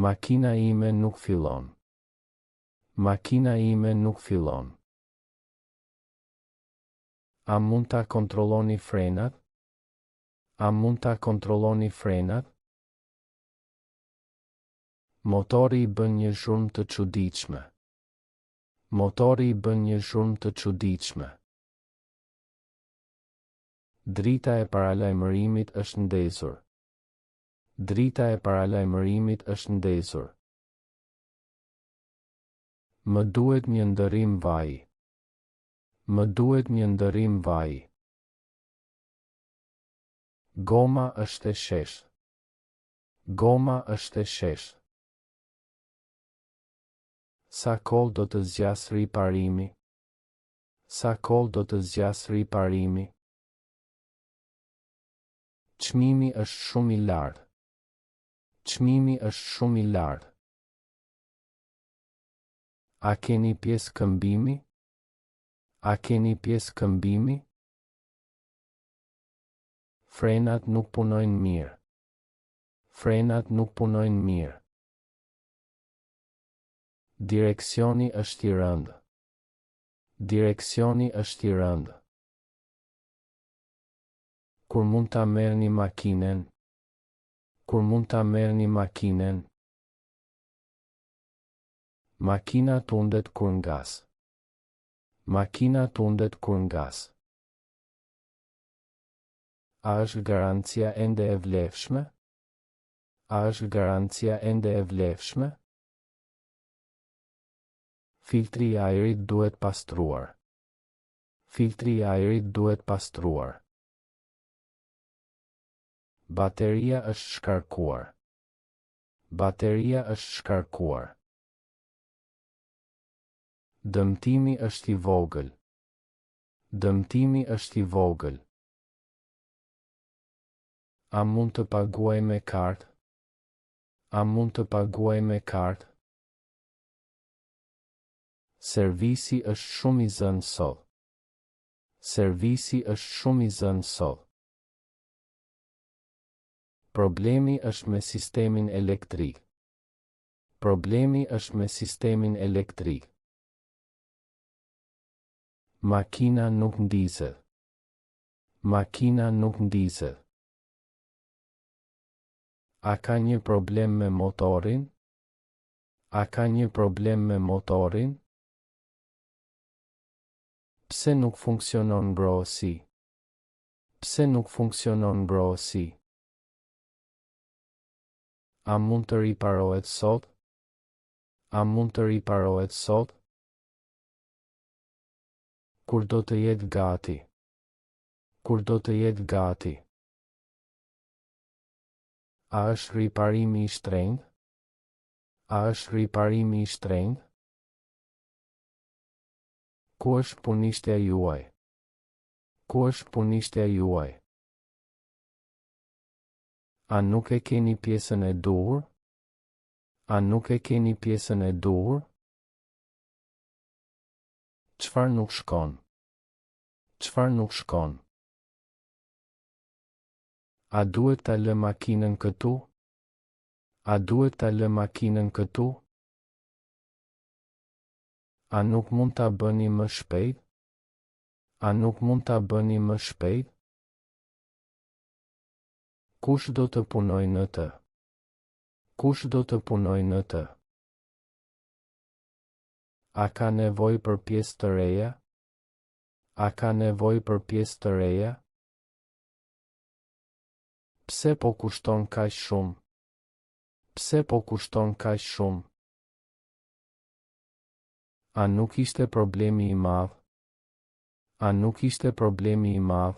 Makina ime nuk fillon. Makina ime nuk fillon. A mund ta kontrolloni frenat? A mund ta kontrolloni frenat? Motori I bën një zhurmë të çuditshme. Motori I bën një zhurmë të çuditshme. Drita e paralajmërimit është ndezur. Drita e paralajmërimit është ndezur. Më duhet një ndërim vaji. Më duhet një ndërim vaji. Goma është e sheshtë. Goma është e sheshtë. Sa kohë do të zgjas riparimi? Sa kohë do të zgjas riparimi? Çmimi është shumë I lartë. Çmimi është shumë I lartë. A keni pjesë këmbimi? A keni pjesë këmbimi? Frenat nuk punojnë mirë. Frenat nuk punojnë mirë. Direksioni është I rëndë. Direksioni është I rëndë. Kur mund ta merrni makinën? Kur mund ta merrni makinën? Makina tundet kur ngas. Makina tundet kur ngas. A është garancia ende e vlefshme? A është garancia ende e vlefshme? Filtri I ajrit duhet pastruar. Filtri I ajrit duhet pastruar. Bateria është shkarkuar. Bateria është shkarkuar. Dëmtimi është I vogël. Dëmtimi është I vogël. A mund të paguaj me kartë? A mund të paguaj me kartë? Servisi është shumë I zënë sot. Servisi është shumë I zënë sot. Problemi është me sistemin elektrik. Problemi është me sistemin elektrik. Makina nuk ndizet. Makina nuk ndizet. A ka një problem me motorin? A ka një problem me motorin? Pse nuk funksionon mbrojtësi? Pse nuk funksionon mbrojtësi? A mund të riparohet sot? A mund të riparohet sot? Kur do të jetë gati? Kur do të jetë gati? A është riparimi I shtrenjtë? A është riparimi I shtrenjtë? Ku është punishtja juaj? Ku është punishtja juaj? A nuk e keni pjesën e duhur? A nuk e keni pjesën e duhur? Çfarë nuk shkon? Çfarë nuk shkon? A duhet ta lë makinën këtu? A duhet ta lë makinën këtu? A nuk mund ta bëni më shpejt? A nuk mund ta bëni më shpejt? Kush do të punojë në të? Kush do të punojë në të? A ka nevojë për pjesë të reja? A ka nevojë për pjesë të reja? Pse po kushton kaq shumë? Pse po kushton kaq shumë? A nuk ishte problemi I madh? A nuk ishte problemi I madh?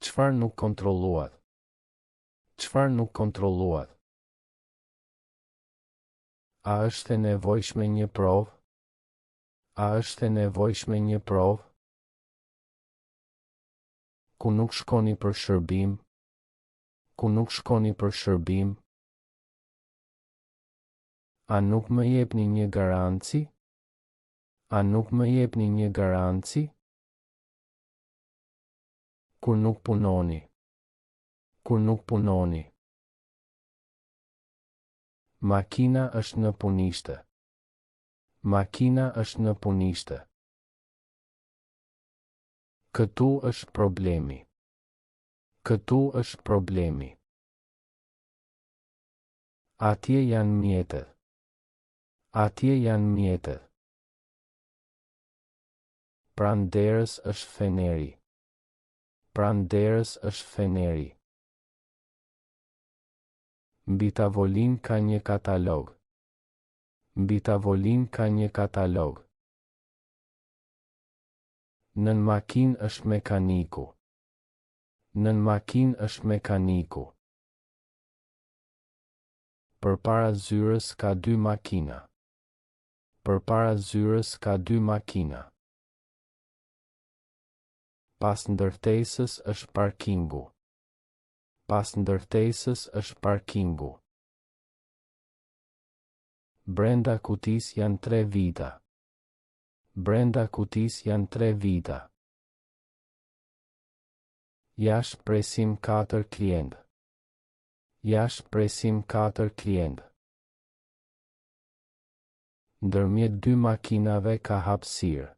Çfarë nuk kontrolluat? Çfarë nuk kontrolluat? A është e nevojshme një provë? A është e nevojshme një provë? Ku nuk shkoni për shërbim? Ku nuk shkoni për shërbim? A nuk më jepni një garanci? A nuk më jepni një garanci? Kur nuk punoni? Kur nuk punoni? Makina është në punishte. Makina është në punishte. Këtu është problemi. Këtu është problemi. Atje janë mjetët. Atje janë mjetët. Pranderës është feneri. Pranderës është feneri. Mbi tavolin ka një katalog. Mbi tavolin ka një katalog. Nën makinë është mekaniku. Nën makinë është mekaniku. Përpara zyrës ka 2 makina. Përpara zyrës ka 2 makina. Pas ndërtesës është parkingu. Pas ndërtesës është parkingu. Brenda kutis janë 3 vita. Brenda kutis janë 3 vita. Jashtë presim 4 klient. Jashtë presim 4 klient. Ndërmjet 2 makinave ka hapësirë.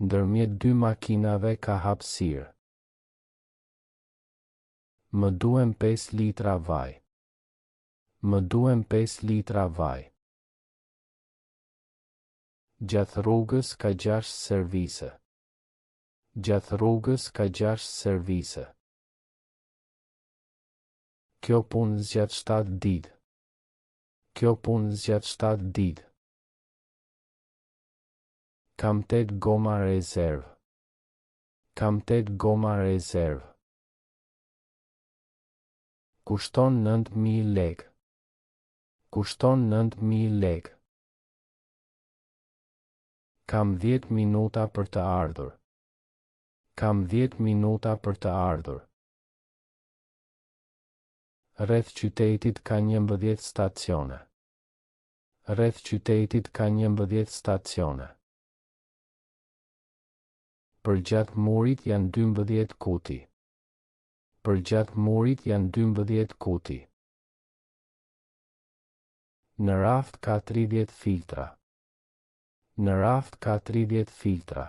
Ndërmjet 2 makinave ka hapësirë. Më duhen 5 litra vaj. Më duhen 5 litra vaj. Gjatë rrugës ka 6 servise. Gjatë rrugës ka 6 servise. Kjo punë zgjat 7 ditë. Kjo punë zgjat 7 ditë. Kam 8 goma rezervë. Kam 8 goma rezervë. Kushton 9.000 lekë. Kushton 9.000 lekë. Kam 10 minuta për të ardhur. Kam 10 minuta për të ardhur. Rreth qytetit ka 11 stacione. Rreth qytetit ka 11 stacione. Përgjatë murit janë 12 kuti. Përgjatë murit janë 12 kuti. Në raft ka 30 filtra. Në raft ka 30 filtra.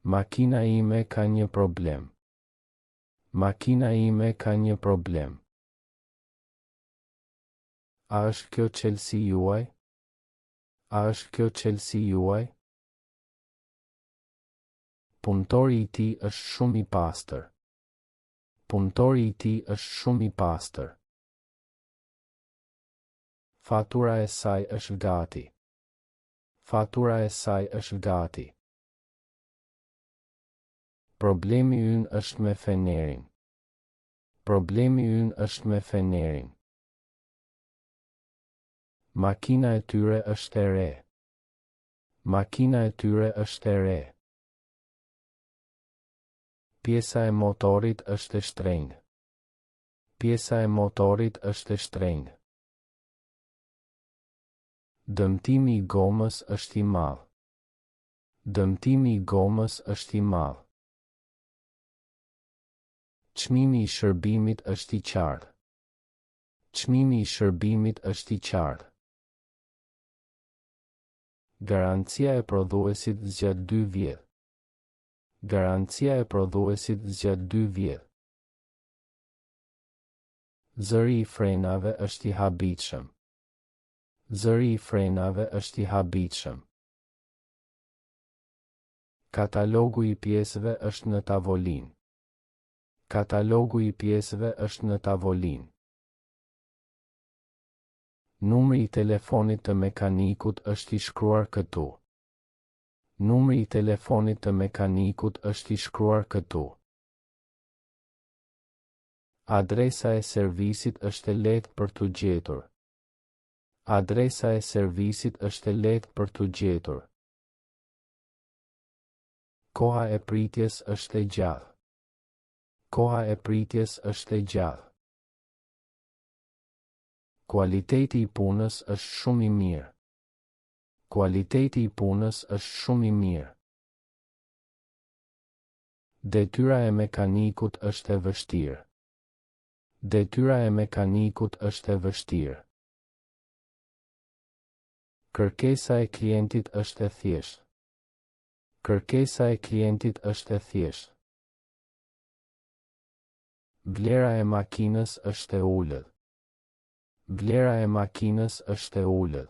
Makina ime ka një problem. Makina ime ka një problem. A është kjo Chelsea juaj? A është kjo Chelsea juaj? Punëtori i tij është shumë i pastër. Punëtori i tij është shumë i pastër. Fatura e saj është gati. Fatura e saj është gati. Problemi ynë është me fenerin. Problemi ynë është me fenerin. Makina e tyre është e re. Makina e tyre është e re. Pjesa e motorit është e shtrenjtë. Pjesa e motorit është e shtrenjtë. Dëmtimi i gomës është i madh. Dëmtimi i gomës është i madh. Çmimi i shërbimit është i qartë. Çmimi i shërbimit është i qartë. Garancia e prodhuesit zgjat 2 vjet. Garancia e prodhuesit zgjat 2 vjet. Zëri i frenave është i habitshëm. Zëri i frenave është i habitshëm. Katalogu i pjesëve është në tavolinë. Katalogu i pjesëve është në tavolinë. Numri i telefonit të mekanikut është i shkruar këtu. Numri i telefonit të mekanikut është i shkruar këtu. Adresa e servisit është e lehtë për t'u gjetur. Adresa e servisit është e lehtë për t'u gjetur. Koha e pritjes është e gjatë. Koha e pritjes është e gjatë. Kualiteti i punës është shumë i mirë. Kualiteti i punës është shumë i mirë. Detyra e mekanikut është e vështirë. Detyra e mekanikut është e vështirë. Kërkesa e klientit është e thjeshtë. Kërkesa e klientit është e thjeshtë. Vlera e makinës është e ulët. Vlera e makinës është e ulët.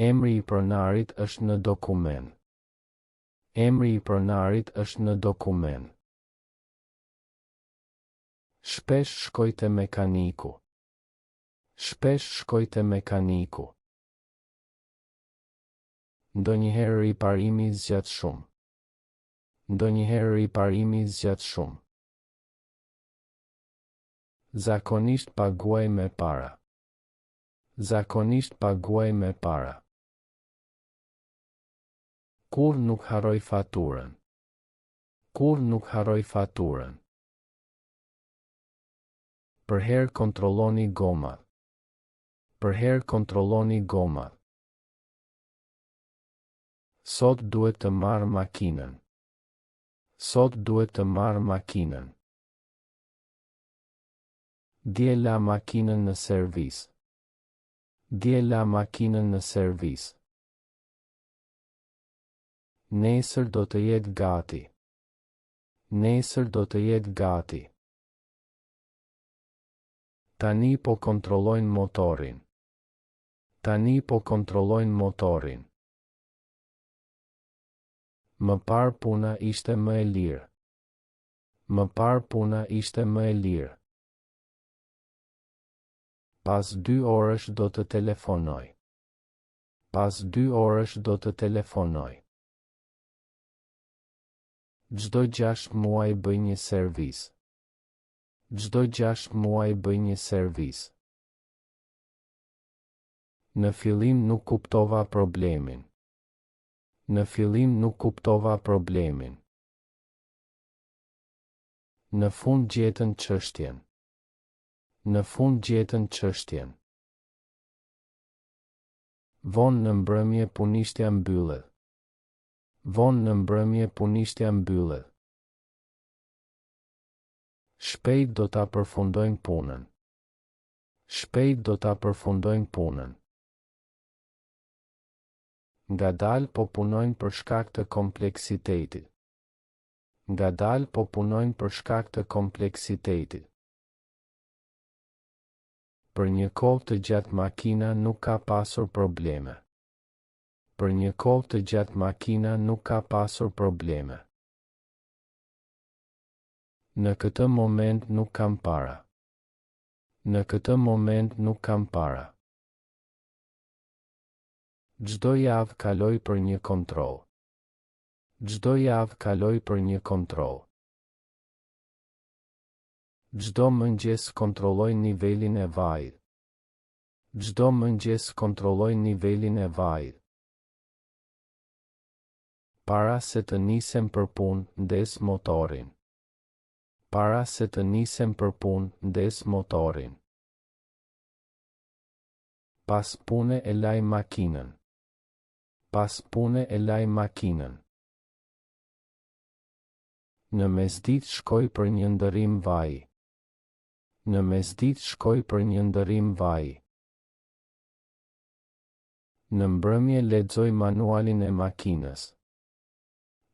Emri i pronarit është në dokument. Emri i pronarit është në dokument. Shpesh shkoj te mekaniku. Shpesh shkoj te mekaniku. Ndonjëherë riparimi zgjat shumë. Ndonjëherë riparimi zgjat shumë. Zakonisht paguaj me para. Zakonisht paguaj me para. Kur nuk harroj faturën. Kur nuk harroj faturën. Përherë kontrolloni gomat. Përherë kontrolloni gomat. Sot duhet të marr makinën. Sot duhet të marr makinën. Dje la makinën në servis. Dje la makinën në servis. Nesër do të jetë gati. Nesër do të jetë gati. Tani po kontrollojnë motorin. Tani po kontrollojnë motorin. Më parë puna ishte më e lirë. Më parë puna ishte më e lirë. Pas 2 orësh do të telefonoj. Pas 2 orësh do të telefonoj. Çdo 6 muaj bëj një servis. Çdo 6 muaj bëj një servis. Në fillim nuk kuptova problemin. Në fillim nuk kuptova problemin. Në fund gjetën çështjen. Në fund gjetën çështjen. Vonë në mbrëmje punishtja mbyllet. Vonë në mbrëmje punishtja mbyllet. Shpejt do ta përfundojnë punën. Shpejt do ta përfundojnë punën. Ngadalë po punojnë për shkak të kompleksitetit. Ngadalë po punojnë për shkak të kompleksitetit. Për një kohë të gjatë makina nuk ka pasur probleme. Për një kohë të gjatë makina nuk ka pasur probleme. Në këtë moment nuk kam para. Në këtë moment nuk kam para. Çdo javë kaloj për një kontroll. Çdo javë kaloj për një kontroll. Çdo mëngjes kontrolloj nivelin e vajit. Çdo mëngjes kontrolloj nivelin e vajit. Para se të nisem për punë, ndes motorin. Para se të nisem për punë, ndes motorin. Pas pune e laj makinën. Pas pune e laj makinën. Në mesditë shkoj për një ndërim vaji. Në mesditë shkoj për një ndërim vaji. Në mbrëmje lexoj manualin e makinës.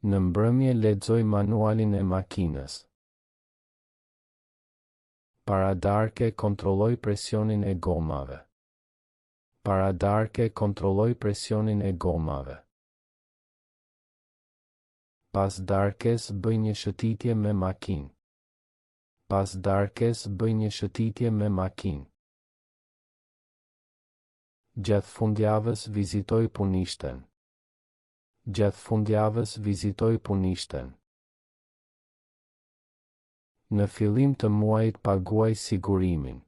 Në mbrëmje lexoj manualin e makinës. Para darke kontrolloj presionin e gomave. Para darke kontrolloj presionin e gomave. Pas darkes bëj një shëtitje me makinë. Pas darkes bëj një shëtitje me makinë. Gjatë fundjavës vizitoj punishten. Gjatë fundjavës vizitoj punishten. Në fillim të muajit paguaj sigurimin.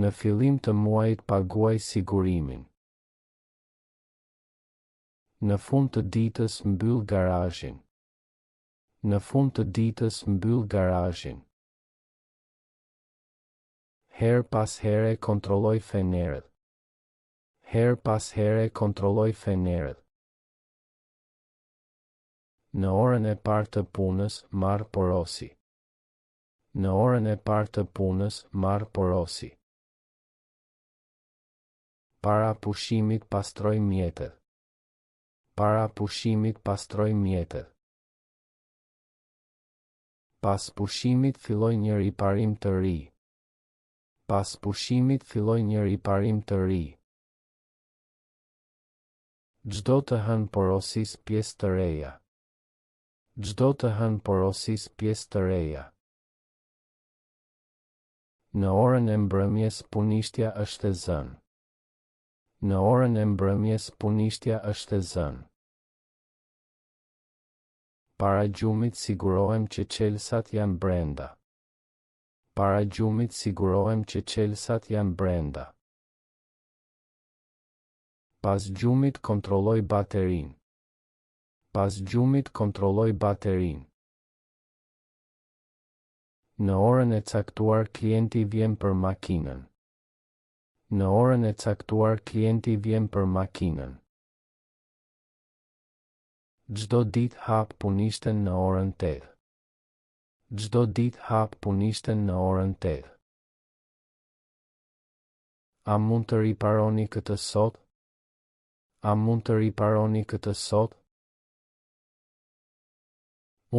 Në fillim të muajit paguaj sigurimin. Në fund të ditës mbyll garazhin. Në fund të ditës mbyll garazhin. Her pas here kontrolloj fenerët. Her pas here kontrolloj fenerët. Në orën e parë të punës marr porosi. Në orën e parë të punës, marr porosi. Para pushimit pastroj mjetet. Para pushimit pastroj mjetet. Pas pushimit filloj një riparim të ri. Pas pushimit filloj një riparim të ri. Çdo të hënë porosis pjesë të reja. Çdo të hënë porosis pjesë të reja. Në orën e mbrëmjes punishtja është e zënë. Në orën e mbrëmjes punishtja është e zënë. Para gjumit sigurohem që çelësat janë brenda. Para gjumit sigurohem që çelësat janë brenda. Pas gjumit kontrolloj baterinë. Pas gjumit kontrolloj baterinë. Në orën e caktuar klienti vjen për makinën. Në orën e caktuar klienti vjen për makinën. Çdo ditë hap punishten në orën 8. Çdo ditë hap punishten në orën 8. A mund të riparoni këtë sot? A mund të riparoni këtë sot?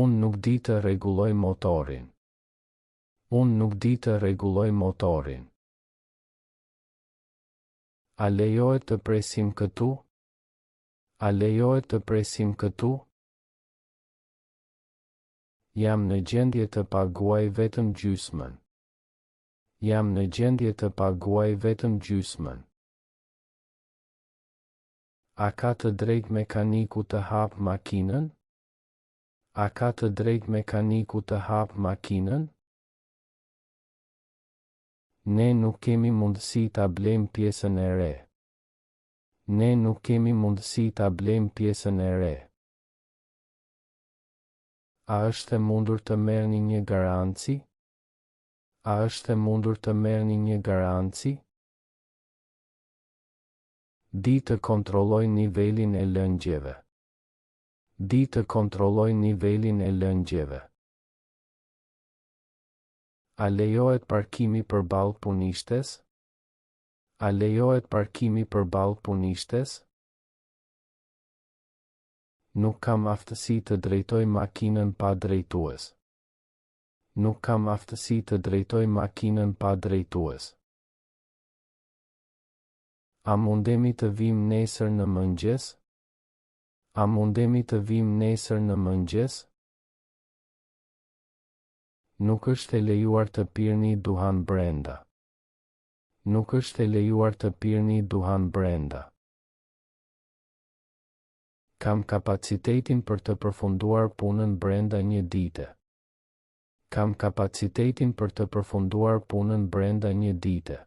Unë nuk di të rregulloj motorin. Unë nuk di të rregulloj motorin. A lejohet të presim këtu? A lejohet të presim këtu? Jam në gjendje të paguaj vetëm gjysmën. Jam në gjendje të paguaj vetëm gjysmën. A ka të drejtë mekaniku të hap makinën? A ka të drejtë mekaniku të hap makinën? Ne nuk kemi mundësi ta blejmë pjesën e re. Ne nuk kemi mundësi ta blejmë pjesën e re. A është e mundur të merrni një garanci? A është e mundur të merrni një garanci? Di të kontrolloj nivelin e lëngjeve. Di të kontrolloj nivelin e lëngjeve. A lejohet parkimi përballë punishtes? A lejohet parkimi përballë punishtes? Nuk kam aftësi të drejtoj makinën pa drejtues. Nuk kam aftësi të drejtoj makinën pa drejtues. A mundemi të vim nesër në mëngjes? A mundemi të vim nesër në mëngjes? Nuk është e lejuar të pirni duhan brenda. Nuk është e lejuar të pirni duhan brenda. Kam kapacitetin për të përfunduar punën brenda një dite. Kam kapacitetin për të përfunduar punën brenda një dite.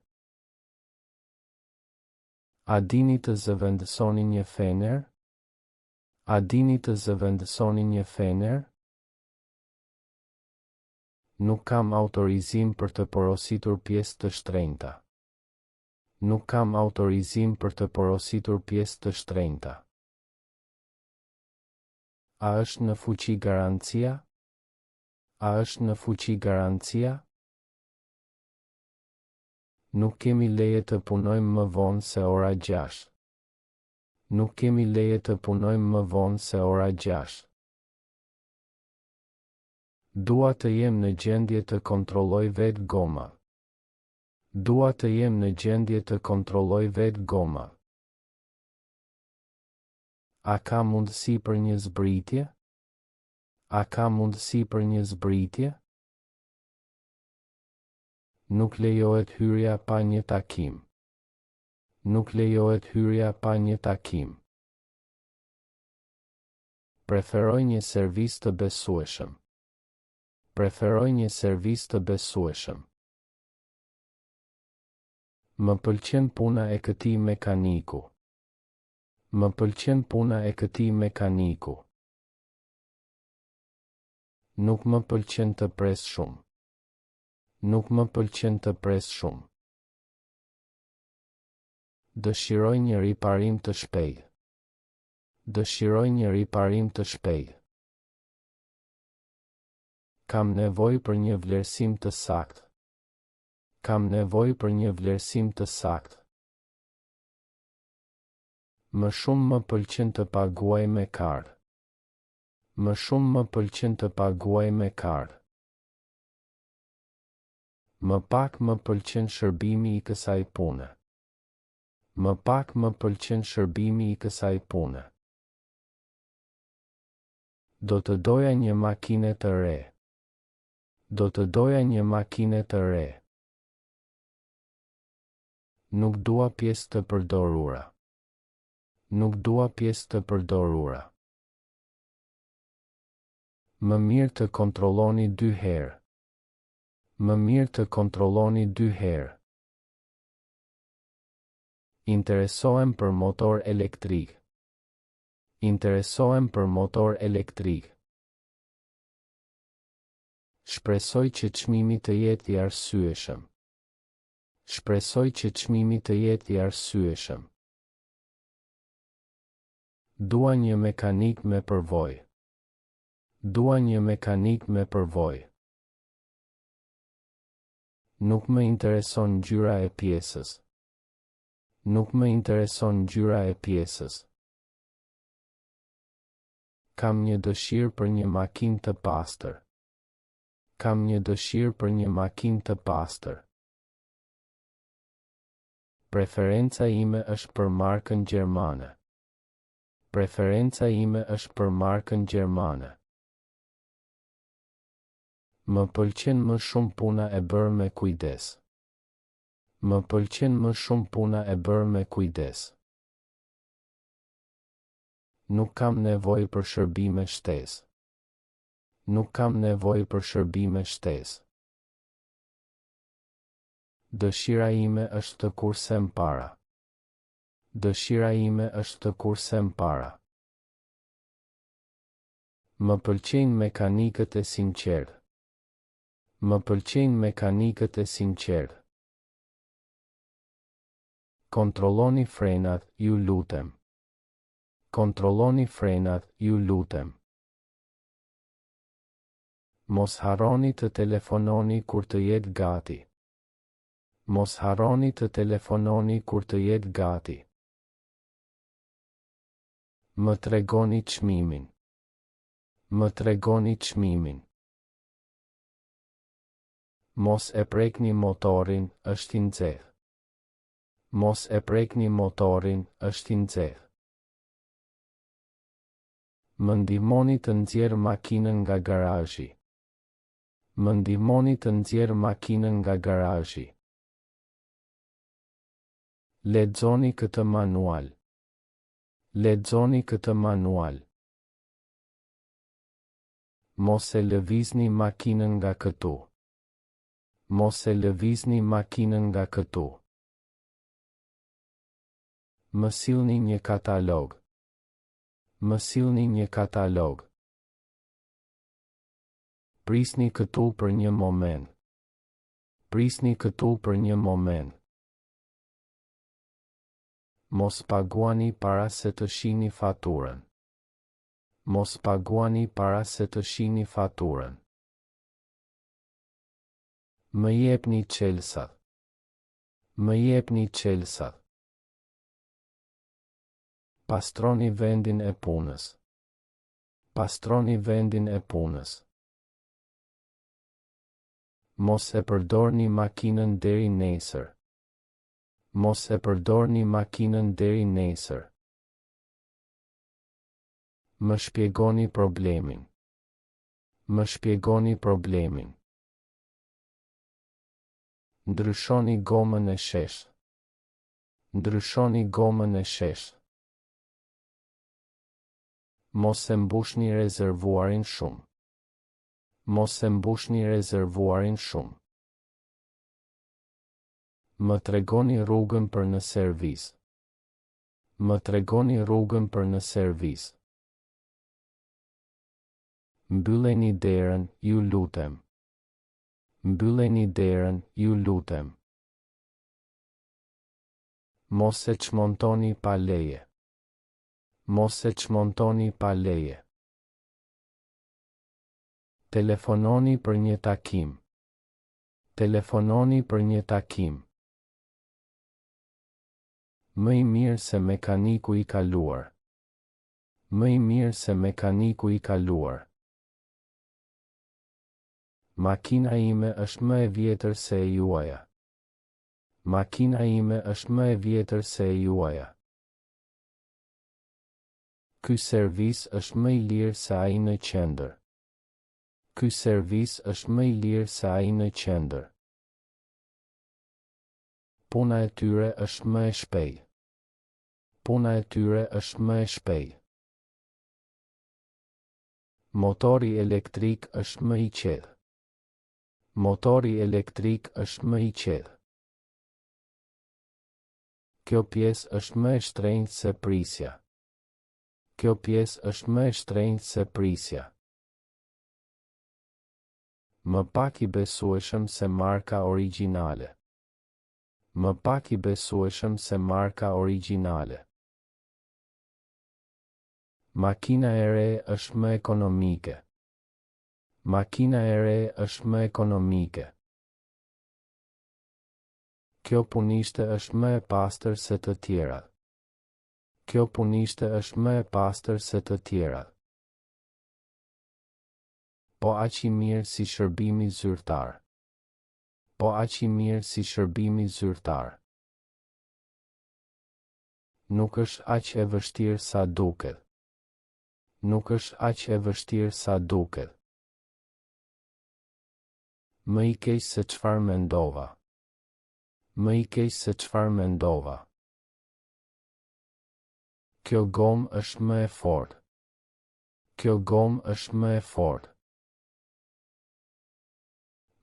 A dini të zëvendësoni një fener? A dini të zëvendësoni një fener? Nuk kam autorizim për të porositur pjesë të shtrenjta. Nuk kam autorizim për të porositur pjesë të shtrenjta. A është në fuqi garancia? A është në fuqi garancia? Nuk kemi leje të punojmë më vonë se ora 6. Nuk kemi leje të punojmë më vonë se ora 6. Dua të jem në gjendje të kontrolloj vetë goma. Dua të jem në gjendje të kontrolloj vetë goma. A ka mundësi për një zbritje? A ka mundësi për një zbritje? Nuk lejohet hyrja pa një takim. Nuk lejohet hyrja pa një takim. Preferoj një servis të besueshëm. Preferoj një servis të besueshëm. Më pëlqen puna e këtij mekaniku. Më pëlqen puna e këtij mekaniku. Nuk më pëlqen të pres shumë. Nuk më pëlqen të pres shumë. Dëshiroj një riparim të shpejtë. Dëshiroj një riparim të shpejtë. Kam nevojë për një vlerësim të saktë. Kam nevojë për një vlerësim të saktë. Më shumë më pëlqen të paguaj me kart. Më shumë më pëlqen të paguaj me kart. Më pak më pëlqen shërbimi i kësaj pune. Më pak më pëlqen shërbimi i kësaj pune. Do të doja një makinë të re. Do të doja një makinë të re. Nuk dua pjesë të përdorura. Nuk dua pjesë të përdorura. Më mirë të kontrolloni 2 herë. Më mirë të kontrolloni 2 herë. Interesohem për motor elektrik. Interesohem për motor elektrik. Shpresoj që çmimi të jetë i arsyeshëm. Shpresoj që çmimi të jetë i arsyeshëm. Dua një mekanik me përvojë. Dua një mekanik me përvojë. Nuk më intereson ngjyra e pjesës. Nuk më intereson ngjyra e pjesës. Kam një dëshirë për një makinë të pastër. Kam një dëshirë për një makinë të pastër. Preferenca ime është për markën gjermane. Preferenca ime është për markën gjermane. Më pëlqen më shumë puna e bërë me kujdes. Më pëlqen më shumë puna e bërë me kujdes. Nuk kam nevojë për shërbime shtesë. Nuk kam nevojë për shërbime shtesë. Dëshira ime është të kursem para. Dëshira ime është të kursem para. Më pëlqejnë mekanikët e sinqertë. Më pëlqejnë mekanikët e sinqertë. Kontrolloni frenat, ju lutem. Kontrolloni frenat, ju lutem. Mos harroni të telefononi kur të jetë gati. Mos harroni të telefononi kur të jetë gati. Më tregoni çmimin. Më tregoni çmimin. Mos e prekni motorin, është i nxehtë. Mos e prekni motorin, është i nxehtë. Më ndihmoni të nxjerr makinën nga garazhi. Më ndihmoni të nxjerr makinën nga garazhi. Lexoni këtë manual. Lexoni këtë manual. Mos e lëvizni makinën nga këtu. Mos e lëvizni makinën nga këtu. Më sillni një katalog. Më sillni një katalog. Prisni këtu për një moment. Prisni këtu për një moment. Mos paguani para se të shihni faturën. Mos paguani para se të shihni faturën. Më jepni çelësat. Më jepni çelësat. Pastroni vendin e punës. Pastroni vendin e punës. Mos e përdorni makinën deri nesër. Mos e përdorni makinën deri nesër. Më shpjegoni problemin. Më shpjegoni problemin. Ndryshoni gomën e sheshtë. Ndryshoni gomën e sheshtë. Mos e mbushni rezervuarin shumë. Mos e mbushni rezervuarin shumë. Më tregoni rrugën për në servis. Më tregoni rrugën për në servis. Mbylleni derën, ju lutem. Mbylleni derën, ju lutem. Mos e çmontoni pa leje. Mos e çmontoni pa leje. Telefononi për një takim. Telefononi për një takim. Më i mirë se mekaniku i kaluar. Më i mirë se mekaniku i kaluar. Makina ime është më e vjetër se e juaja. Makina ime është më e vjetër se e juaja. Ky servis është më i lirë se ai në qendër. Ky servis është më i lirë se ai në qendër. Puna e tyre është më e shpejtë. Puna e tyre është më e shpejtë. Motori elektrik është më i qetë. Motori elektrik është më i qetë. Kjo pjesë është më e shtrenjtë se prisja. Kjo pjesë është më e shtrenjtë se prisja. Më pak i besueshëm se marka origjinale. Më pak i besueshëm se marka origjinale. Makina e re është më ekonomike. Makina e re është më ekonomike. Kjo punishte është më e pastër se të tjerat. Kjo punishte është më e pastër se të tjerat. Po aq i mirë si shërbimi zyrtar. Po aq i mirë si shërbimi zyrtar. Nuk është aq e vështirë sa duket. Nuk është aq e vështirë sa duket. Më i keq se çfarë mendova. Më i keq se çfarë mendova. Kjo gomë është më e fortë. Kjo gomë është më e fortë.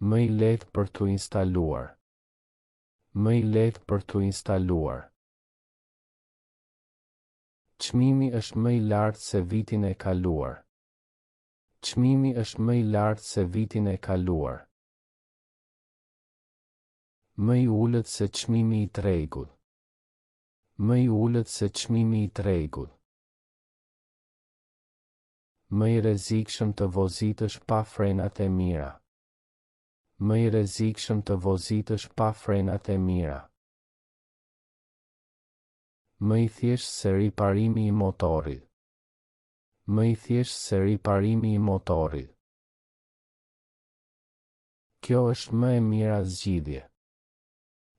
Më i lehtë për t'u instaluar. Më i lehtë për t'u instaluar. Çmimi është më i lartë se vitin e kaluar. Çmimi është më i lartë se vitin e kaluar. Më i ulët se çmimi i tregut. Më i ulët se çmimi i tregut. Më i rrezikshëm të vozitësh pa frenat e mira. Më i rrezikshëm të vozitësh pa frenat e mira. Më i thjeshtë se riparimi i motorit. Më i thjeshtë se riparimi i motorit. Kjo është më e mira zgjidhje.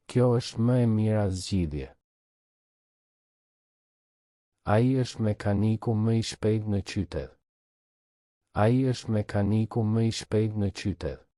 Kjo është më e mira zgjidhje. Ai është mekaniku më i shpejtë në qytet. Ai është mekaniku më i shpejtë në qytet.